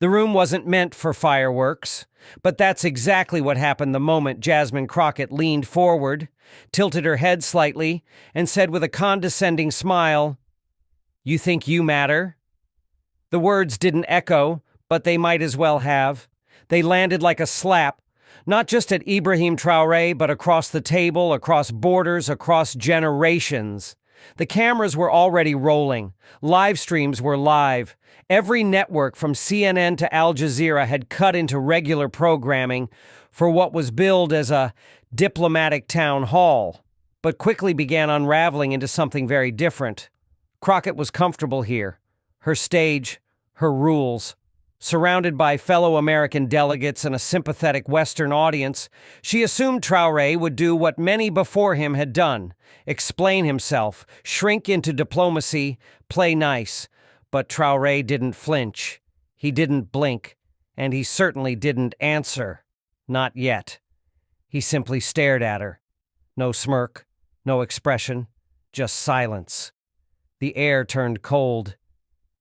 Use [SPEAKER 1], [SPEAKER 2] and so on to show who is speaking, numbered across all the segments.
[SPEAKER 1] The room wasn't meant for fireworks, but that's exactly what happened the moment Jasmine Crockett leaned forward, tilted her head slightly, and said with a condescending smile, "You think you matter?" The words didn't echo, but they might as well have. They landed like a slap, not just at Ibrahim Traoré, but across the table, across borders, across generations. The cameras were already rolling. Live streams were live. Every network from CNN to Al Jazeera had cut into regular programming for what was billed as a diplomatic town hall, but quickly began unraveling into something very different. Crockett was comfortable here. Her stage, her rules. Surrounded by fellow American delegates and a sympathetic Western audience, she assumed Traoré would do what many before him had done: explain himself, shrink into diplomacy, play nice. But Traoré didn't flinch. He didn't blink. And he certainly didn't answer. Not yet. He simply stared at her. No smirk, no expression, just silence. The air turned cold.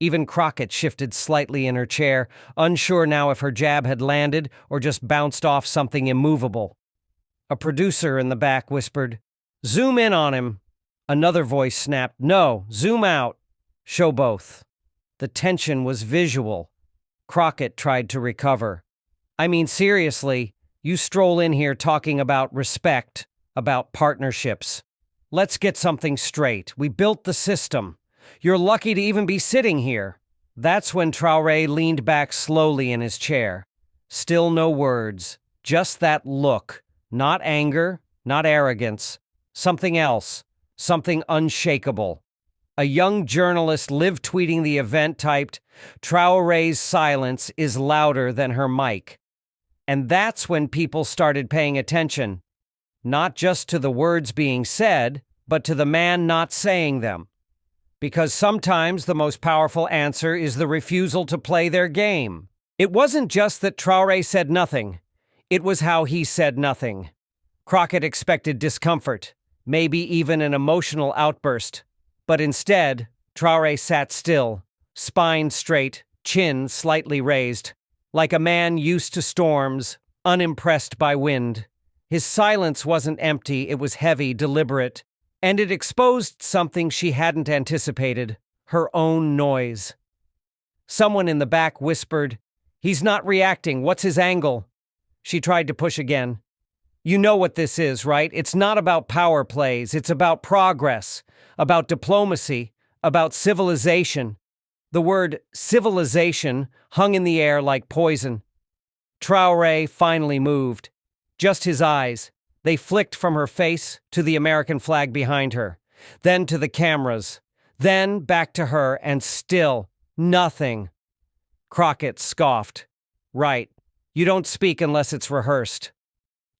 [SPEAKER 1] Even Crockett shifted slightly in her chair, unsure now if her jab had landed or just bounced off something immovable. A producer in the back whispered, "Zoom in on him." Another voice snapped, "No, zoom out. Show both." The tension was visual. Crockett tried to recover. "I mean, seriously, you stroll in here talking about respect, about partnerships. Let's get something straight. We built the system. You're lucky to even be sitting here." That's when Traoré leaned back slowly in his chair. Still no words, just that look. Not anger, not arrogance. Something else, something unshakable. A young journalist live tweeting the event typed, "Traoré's silence is louder than her mic." And that's when people started paying attention. Not just to the words being said, but to the man not saying them. Because sometimes the most powerful answer is the refusal to play their game. It wasn't just that Traoré said nothing. It was how he said nothing. Crockett expected discomfort, maybe even an emotional outburst. But instead, Traoré sat still, spine straight, chin slightly raised, like a man used to storms, unimpressed by wind. His silence wasn't empty, it was heavy, deliberate. And it exposed something she hadn't anticipated: her own noise. Someone in the back whispered, "He's not reacting. What's his angle?" She tried to push again. "You know what this is, right? It's not about power plays. It's about progress, about diplomacy, about civilization." The word civilization hung in the air like poison. Traoré finally moved. Just his eyes. They flicked from her face to the American flag behind her, then to the cameras, then back to her, and still nothing. Crockett scoffed. "Right. You don't speak unless it's rehearsed."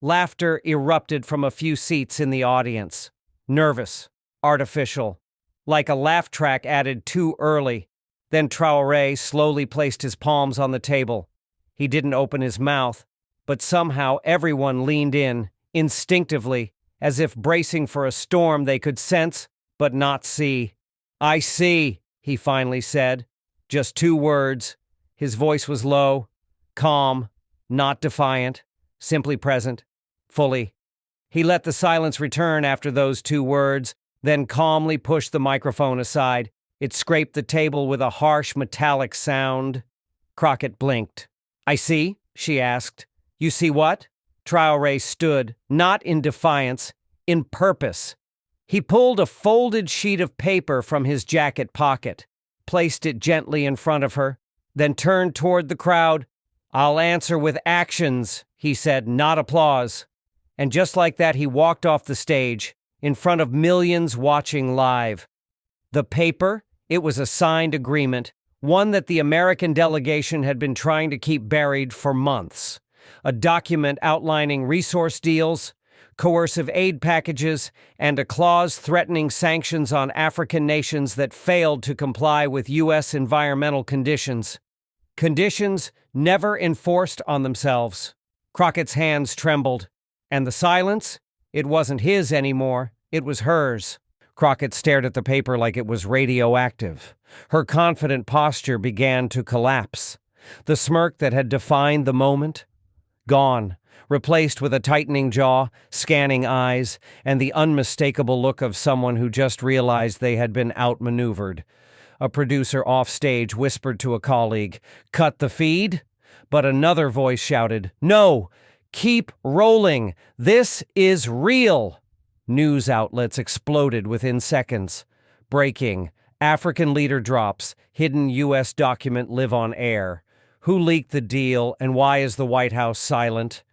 [SPEAKER 1] Laughter erupted from a few seats in the audience. Nervous, artificial, like a laugh track added too early. Then Traoré slowly placed his palms on the table. He didn't open his mouth, but somehow everyone leaned in, instinctively, as if bracing for a storm they could sense but not see. "I see," he finally said. Just 2 words. His voice was low, calm, not defiant, simply present, fully. He let the silence return after those 2 words, then calmly pushed the microphone aside. It scraped the table with a harsh, metallic sound. Crockett blinked. "I see?" she asked. "You see what?" Traoré stood, not in defiance, in purpose. He pulled a folded sheet of paper from his jacket pocket, placed it gently in front of her, then turned toward the crowd. "I'll answer with actions," he said, "not applause." And just like that, he walked off the stage, in front of millions watching live. The paper? It was a signed agreement, one that the American delegation had been trying to keep buried for months. A document outlining resource deals, coercive aid packages, and a clause threatening sanctions on African nations that failed to comply with U.S. environmental conditions. Conditions never enforced on themselves. Crockett's hands trembled. And the silence? It wasn't his anymore. It was hers. Crockett stared at the paper like it was radioactive. Her confident posture began to collapse. The smirk that had defined the moment? Gone, replaced with a tightening jaw, scanning eyes, and the unmistakable look of someone who just realized they had been outmaneuvered. A producer offstage whispered to a colleague, "Cut the feed?" But another voice shouted, "No! Keep rolling! This is real!" News outlets exploded within seconds. Breaking. African leader drops. Hidden U.S. document live on air. Who leaked the deal, and why is the White House silent?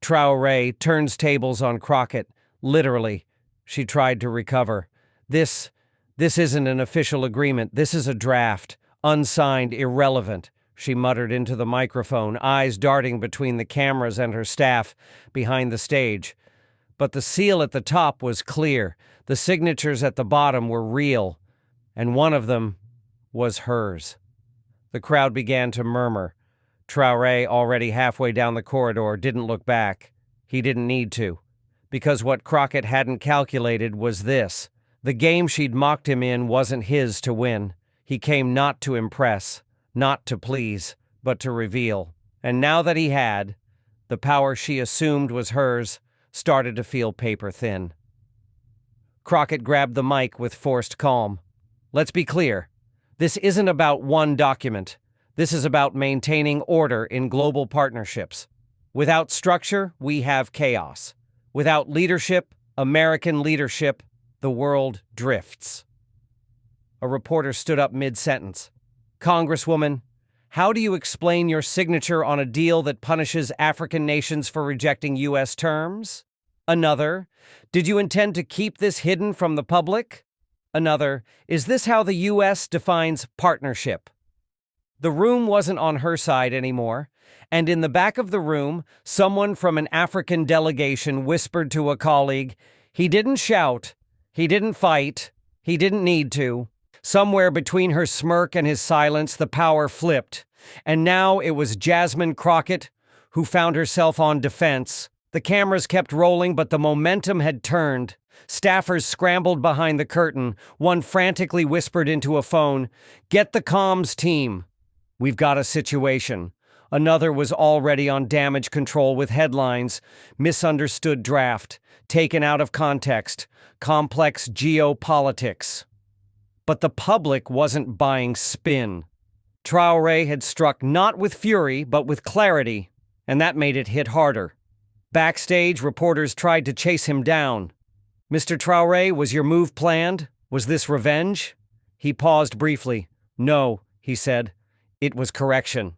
[SPEAKER 1] Traoré turns tables on Crockett. Literally. She tried to recover. This isn't an official agreement. This is a draft. Unsigned, irrelevant. She muttered into the microphone, eyes darting between the cameras and her staff behind the stage. But the seal at the top was clear. The signatures at the bottom were real. And one of them was hers. The crowd began to murmur. Traoré, already halfway down the corridor, didn't look back. He didn't need to. Because what Crockett hadn't calculated was this. The game she'd mocked him in wasn't his to win. He came not to impress, not to please, but to reveal. And now that he had, the power she assumed was hers started to feel paper thin. Crockett grabbed the mic with forced calm. Let's be clear. This isn't about one document. This is about maintaining order in global partnerships. Without structure, we have chaos. Without leadership, American leadership, the world drifts. A reporter stood up mid-sentence. Congresswoman, how do you explain your signature on a deal that punishes African nations for rejecting U.S. terms? Another, did you intend to keep this hidden from the public? Another, is this how the U.S. defines partnership? The room wasn't on her side anymore, and in the back of the room, someone from an African delegation whispered to a colleague, "He didn't shout, he didn't fight, he didn't need to." Somewhere between her smirk and his silence, the power flipped, and now it was Jasmine Crockett who found herself on defense. The cameras kept rolling, but the momentum had turned. Staffers scrambled behind the curtain. One frantically whispered into a phone, "Get the comms team. We've got a situation." Another was already on damage control with headlines, "Misunderstood draft, taken out of context, complex geopolitics." But the public wasn't buying spin. Traoré had struck not with fury, but with clarity, and that made it hit harder. Backstage, reporters tried to chase him down. "Mr. Traoré, was your move planned? Was this revenge?" He paused briefly. "No," he said. "It was correction."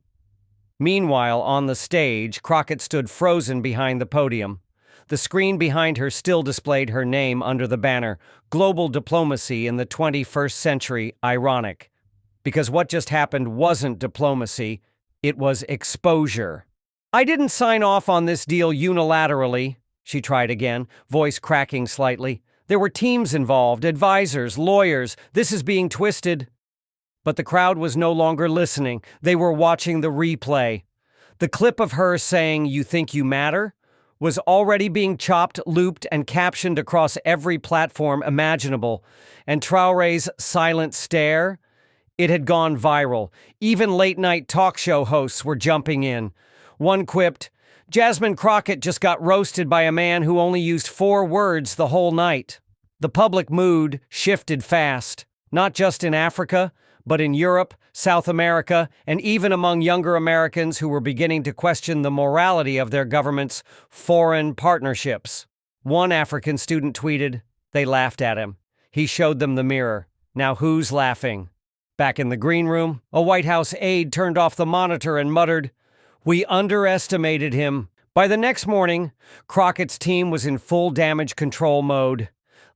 [SPEAKER 1] Meanwhile, on the stage, Crockett stood frozen behind the podium. The screen behind her still displayed her name under the banner, "Global Diplomacy in the 21st Century, Ironic." Because what just happened wasn't diplomacy, it was exposure. "I didn't sign off on this deal unilaterally," she tried again, voice cracking slightly. "There were teams involved, advisors, lawyers. This is being twisted." But the crowd was no longer listening. They were watching the replay. The clip of her saying, "You think you matter?" was already being chopped, looped, and captioned across every platform imaginable. And Traoré's silent stare? It had gone viral. Even late-night talk show hosts were jumping in. One quipped, "Jasmine Crockett just got roasted by a man who only used 4 words the whole night." The public mood shifted fast, not just in Africa, but in Europe, South America, and even among younger Americans who were beginning to question the morality of their government's foreign partnerships. One African student tweeted, "They laughed at him. He showed them the mirror. Now who's laughing?" Back in the green room, a White House aide turned off the monitor and muttered, "We underestimated him." By the next morning, Crockett's team was in full damage control mode.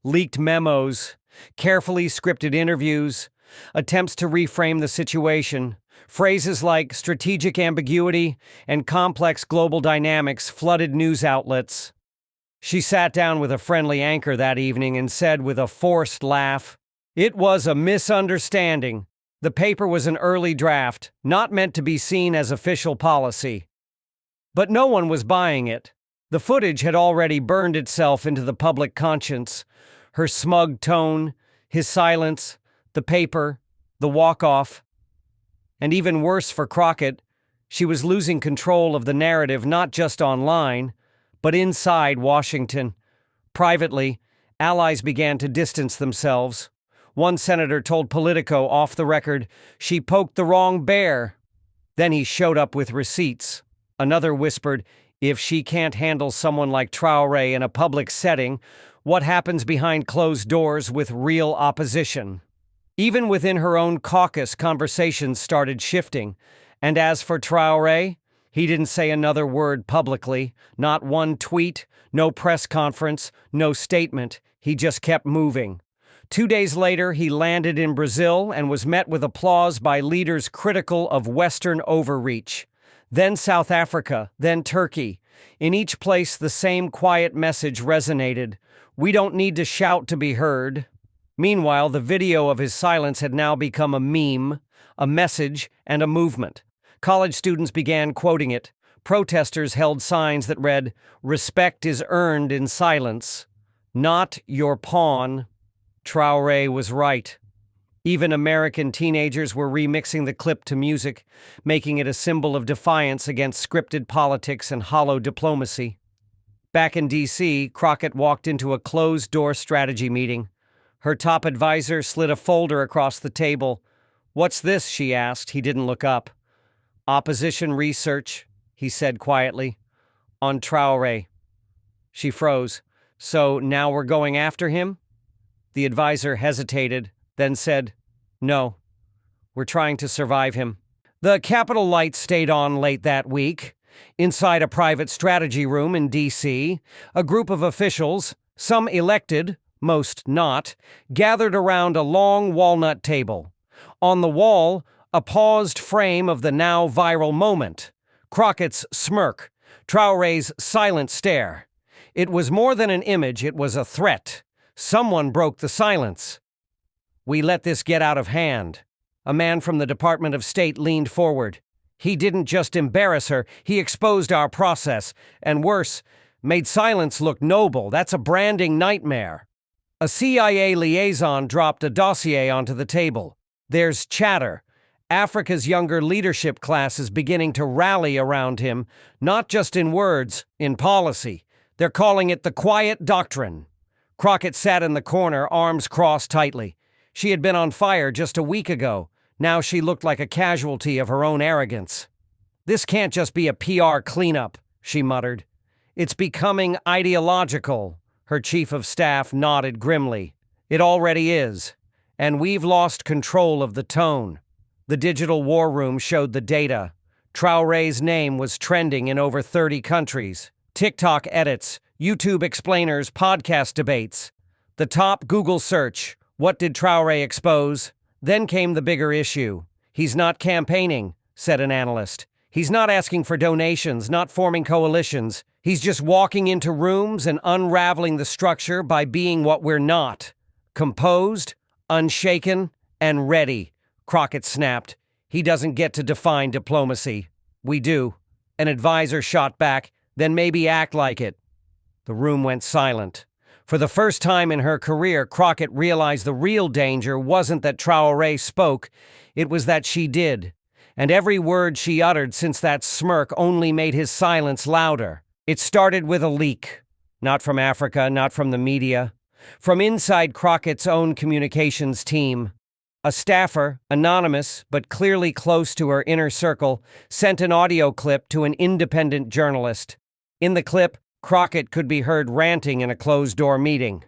[SPEAKER 1] Leaked memos, carefully scripted interviews, attempts to reframe the situation. Phrases like strategic ambiguity and complex global dynamics flooded news outlets. She sat down with a friendly anchor that evening and said with a forced laugh, "It was a misunderstanding. The paper was an early draft, not meant to be seen as official policy." But no one was buying it. The footage had already burned itself into the public conscience. Her smug tone, his silence, the paper, the walk-off. And even worse for Crockett, She was losing control of the narrative not just online, but inside Washington. Privately, allies began to distance themselves. One senator told Politico off the record, "She poked the wrong bear." Then he showed up with receipts. Another whispered, "If she can't handle someone like Traoré in a public setting, what happens behind closed doors with real opposition?" Even within her own caucus, conversations started shifting. And as for Traoré, he didn't say another word publicly, not one tweet, no press conference, no statement. He just kept moving. 2 days later, he landed in Brazil and was met with applause by leaders critical of Western overreach. Then South Africa, then Turkey. In each place, the same quiet message resonated. We don't need to shout to be heard. Meanwhile, the video of his silence had now become a meme, a message, and a movement. College students began quoting it. Protesters held signs that read, "Respect is earned in silence, not your pawn." Traoré was right. Even American teenagers were remixing the clip to music, making it a symbol of defiance against scripted politics and hollow diplomacy. Back in D.C., Crockett walked into a closed-door strategy meeting. Her top advisor slid a folder across the table. "What's this?" she asked. He didn't look up. "Opposition research," he said quietly. "On Traoré." She froze. "So now we're going after him?" The advisor hesitated, then said, "No, we're trying to survive him." The Capitol lights stayed on late that week. Inside a private strategy room in D.C., a group of officials, some elected, most not, gathered around a long walnut table. On the wall, a paused frame of the now viral moment. Crockett's smirk, Traoré's silent stare. It was more than an image, it was a threat. Someone broke the silence. "We let this get out of hand." A man from the Department of State leaned forward. "He didn't just embarrass her, he exposed our process, and worse, made silence look noble. That's a branding nightmare." A CIA liaison dropped a dossier onto the table. "There's chatter. Africa's younger leadership class is beginning to rally around him, not just in words, in policy. They're calling it the quiet doctrine." Crockett sat in the corner, arms crossed tightly. She had been on fire just a week ago. Now she looked like a casualty of her own arrogance. "This can't just be a PR cleanup," she muttered. "It's becoming ideological." Her chief of staff nodded grimly. "It already is. And we've lost control of the tone." The digital war room showed the data. Traoré's name was trending in over 30 countries. TikTok edits, YouTube explainers, podcast debates. The top Google search, "What did Traoré expose?" Then came the bigger issue. "He's not campaigning," said an analyst. "He's not asking for donations, not forming coalitions. He's just walking into rooms and unraveling the structure by being what we're not. Composed, unshaken, and ready." Crockett snapped. "He doesn't get to define diplomacy. We do." An advisor shot back, "Then maybe act like it." The room went silent. For the first time in her career, Crockett realized the real danger wasn't that Traoré spoke, it was that she did. And every word she uttered since that smirk only made his silence louder. It started with a leak. Not from Africa, not from the media. From inside Crockett's own communications team. A staffer, anonymous but clearly close to her inner circle, sent an audio clip to an independent journalist. In the clip, Crockett could be heard ranting in a closed-door meeting.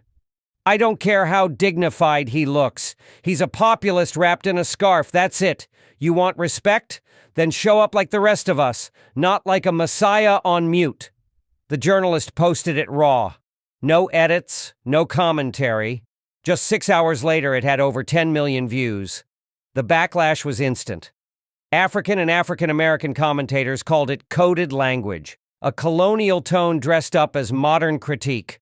[SPEAKER 1] "I don't care how dignified he looks. He's a populist wrapped in a scarf, that's it. You want respect? Then show up like the rest of us, not like a messiah on mute." The journalist posted it raw. No edits, no commentary. Just 6 hours later, it had over 10 million views. The backlash was instant. African and African-American commentators called it coded language, a colonial tone dressed up as modern critique.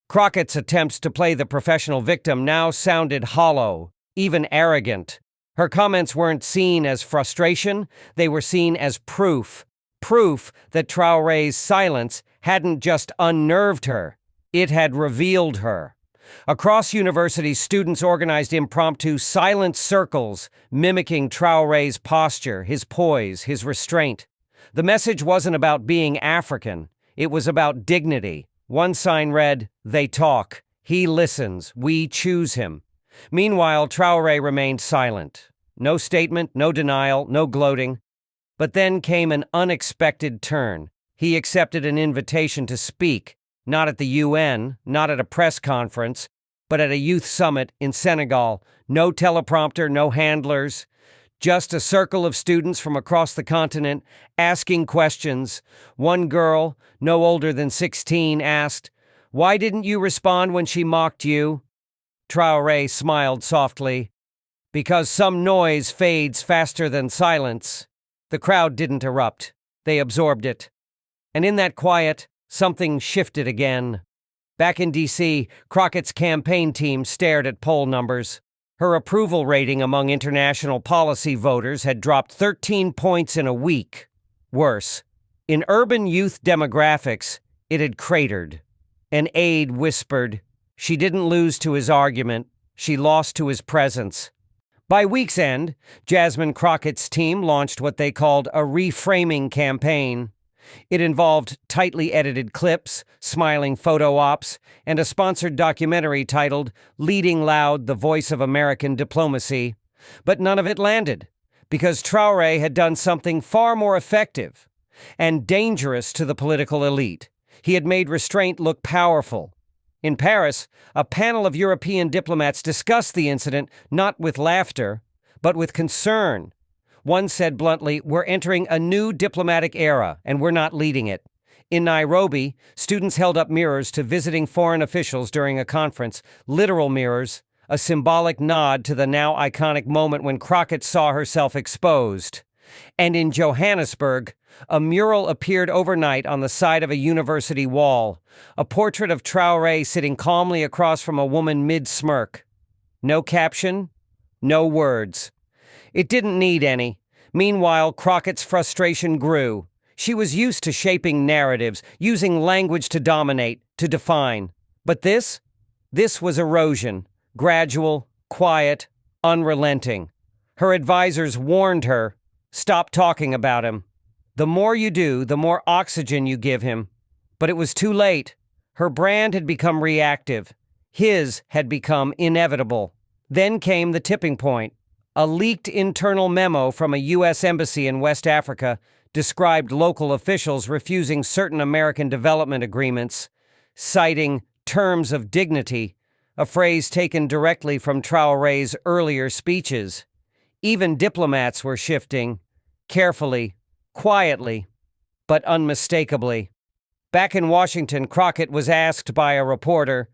[SPEAKER 1] Crockett's attempts to play the professional victim now sounded hollow, even arrogant. Her comments weren't seen as frustration, they were seen as proof. Proof that Traoré's silence hadn't just unnerved her, it had revealed her. Across universities, students organized impromptu silent circles, mimicking Traoré's posture, his poise, his restraint. The message wasn't about being African. It was about dignity. One sign read, "They talk. He listens. We choose him." Meanwhile, Traoré remained silent. No statement, no denial, no gloating. But then came an unexpected turn. He accepted an invitation to speak, not at the UN, not at a press conference, but at a youth summit in Senegal. No teleprompter, no handlers, just a circle of students from across the continent asking questions. One girl, no older than 16, asked, "Why didn't you respond when she mocked you?" Traoré smiled softly. "Because some noise fades faster than silence." The crowd didn't erupt. They absorbed it. And in that quiet, something shifted again. Back in D.C., Crockett's campaign team stared at poll numbers. Her approval rating among international policy voters had dropped 13 points in a week. Worse, in urban youth demographics, it had cratered. An aide whispered, "She didn't lose to his argument, she lost to his presence." By week's end, Jasmine Crockett's team launched what they called a reframing campaign. It involved tightly edited clips, smiling photo ops, and a sponsored documentary titled "Leading Loud, the Voice of American Diplomacy." But none of it landed, because Traoré had done something far more effective and dangerous to the political elite. He had made restraint look powerful. In Paris, a panel of European diplomats discussed the incident not with laughter, but with concern. One said bluntly, "We're entering a new diplomatic era, and we're not leading it." In Nairobi, students held up mirrors to visiting foreign officials during a conference, literal mirrors, a symbolic nod to the now iconic moment when Crockett saw herself exposed. And in Johannesburg, a mural appeared overnight on the side of a university wall, a portrait of Traoré sitting calmly across from a woman mid-smirk. No caption, no words. It didn't need any. Meanwhile, Crockett's frustration grew. She was used to shaping narratives, using language to dominate, to define. But this was erosion, gradual, quiet, unrelenting. Her advisors warned her, "Stop talking about him. The more you do, the more oxygen you give him." But it was too late. Her brand had become reactive. His had become inevitable. Then came the tipping point. A leaked internal memo from a U.S. embassy in West Africa described local officials refusing certain American development agreements, citing terms of dignity, a phrase taken directly from Traoré's earlier speeches. Even diplomats were shifting, carefully, quietly, but unmistakably. Back in Washington, Crockett was asked by a reporter,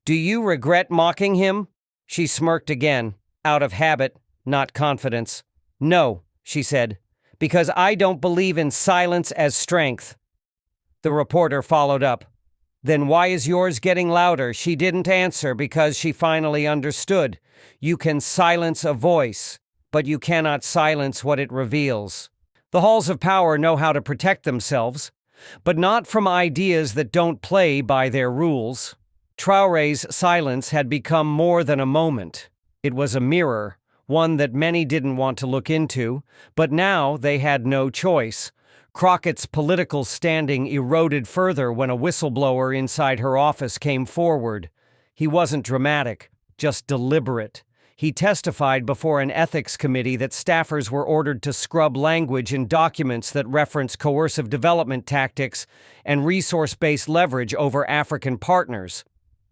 [SPEAKER 1] "Do you regret mocking him?" She smirked again, out of habit, not confidence. "No," she said, "because I don't believe in silence as strength." The reporter followed up, "Then why is yours getting louder?" She didn't answer because she finally understood. You can silence a voice, but you cannot silence what it reveals. The halls of power know how to protect themselves, but not from ideas that don't play by their rules. Traoré's silence had become more than a moment. It was a mirror, one that many didn't want to look into, but now they had no choice. Crockett's political standing eroded further when a whistleblower inside her office came forward. He wasn't dramatic, just deliberate. He testified before an ethics committee that staffers were ordered to scrub language in documents that reference coercive development tactics and resource-based leverage over African partners.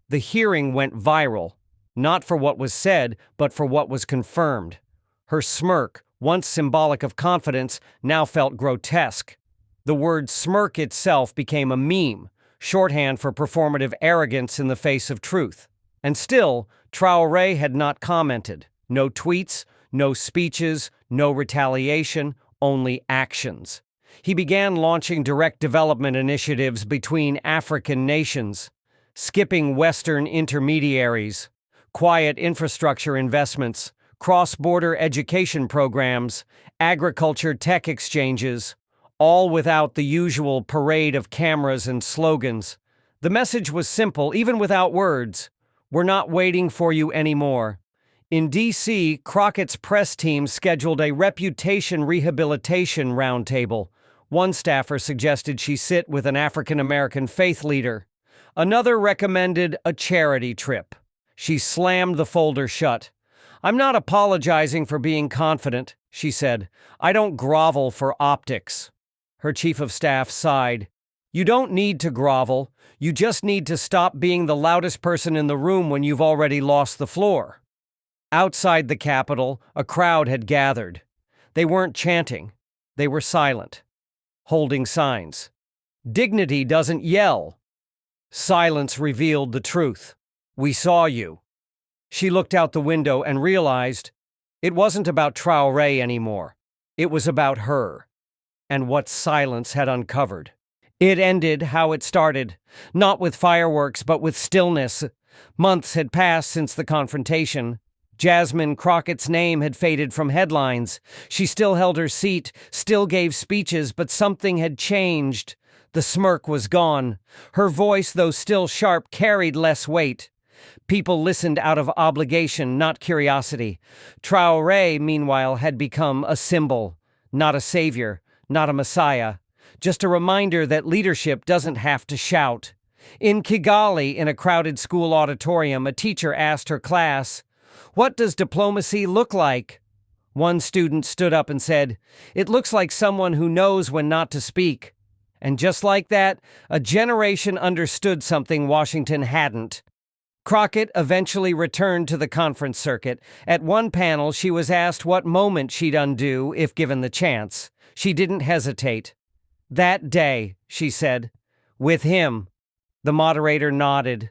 [SPEAKER 1] The hearing went viral, not for what was said, but for what was confirmed. Her smirk, once symbolic of confidence, now felt grotesque. The word smirk itself became a meme, shorthand for performative arrogance in the face of truth. And still, Traoré had not commented. No tweets, no speeches, no retaliation, only actions. He began launching direct development initiatives between African nations, skipping Western intermediaries, quiet infrastructure investments, cross-border education programs, agriculture tech exchanges, all without the usual parade of cameras and slogans. The message was simple, even without words. We're not waiting for you anymore. In D.C., Crockett's press team scheduled a reputation rehabilitation roundtable. One staffer suggested she sit with an African American faith leader. Another recommended a charity trip. She slammed the folder shut. "I'm not apologizing for being confident," she said. "I don't grovel for optics." Her chief of staff sighed. "You don't need to grovel. You just need to stop being the loudest person in the room when you've already lost the floor." Outside the Capitol, a crowd had gathered. They weren't chanting. They were silent, holding signs. "Dignity doesn't yell." Silence revealed the truth. "We saw you." She looked out the window and realized it wasn't about Traoré anymore. It was about her and what silence had uncovered. It ended how it started, not with fireworks but with stillness. Months had passed since the confrontation. Jasmine Crockett's name had faded from headlines. She still held her seat, still gave speeches, but something had changed. The smirk was gone. Her voice, though still sharp, carried less weight. People listened out of obligation, not curiosity. Traoré, meanwhile, had become a symbol, not a savior, not a messiah. Just a reminder that leadership doesn't have to shout. In Kigali, in a crowded school auditorium, a teacher asked her class, "What does diplomacy look like?" One student stood up and said, "It looks like someone who knows when not to speak." And just like that, a generation understood something Washington hadn't. Crockett eventually returned to the conference circuit. At one panel, she was asked what moment she'd undo if given the chance. She didn't hesitate. "That day," she said. "With him." The moderator nodded.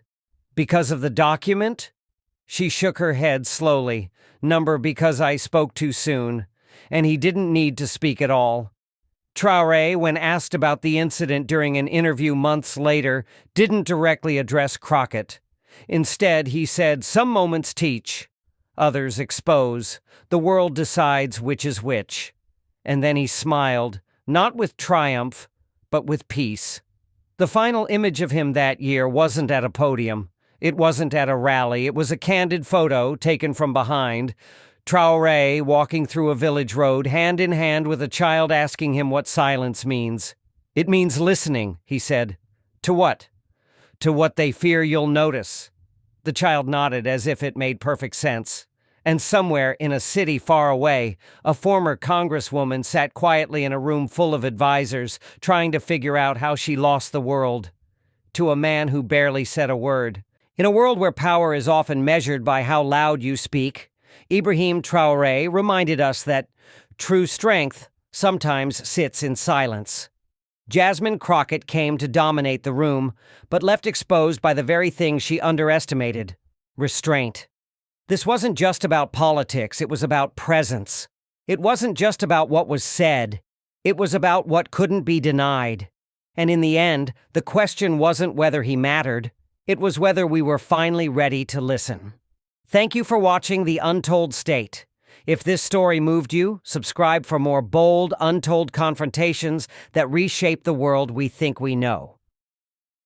[SPEAKER 1] "Because of the document?" She shook her head slowly. "Number because I spoke too soon. And he didn't need to speak at all." Traoré, when asked about the incident during an interview months later, didn't directly address Crockett. Instead, he said, "Some moments teach, others expose. The world decides which is which." And then he smiled, not with triumph, but with peace. The final image of him that year wasn't at a podium. It wasn't at a rally. It was a candid photo taken from behind. Traoré walking through a village road, hand in hand with a child asking him what silence means. "It means listening," he said. "To what?" "To what they fear you'll notice." The child nodded as if it made perfect sense. And somewhere in a city far away, a former congresswoman sat quietly in a room full of advisors, trying to figure out how she lost the world. To a man who barely said a word. In a world where power is often measured by how loud you speak, Ibrahim Traoré reminded us that true strength sometimes sits in silence. Jasmine Crockett came to dominate the room, but left exposed by the very thing she underestimated: restraint. This wasn't just about politics, it was about presence. It wasn't just about what was said, it was about what couldn't be denied. And in the end, the question wasn't whether he mattered, it was whether we were finally ready to listen. Thank you for watching The Untold State. If this story moved you, subscribe for more bold, untold confrontations that reshape the world we think we know.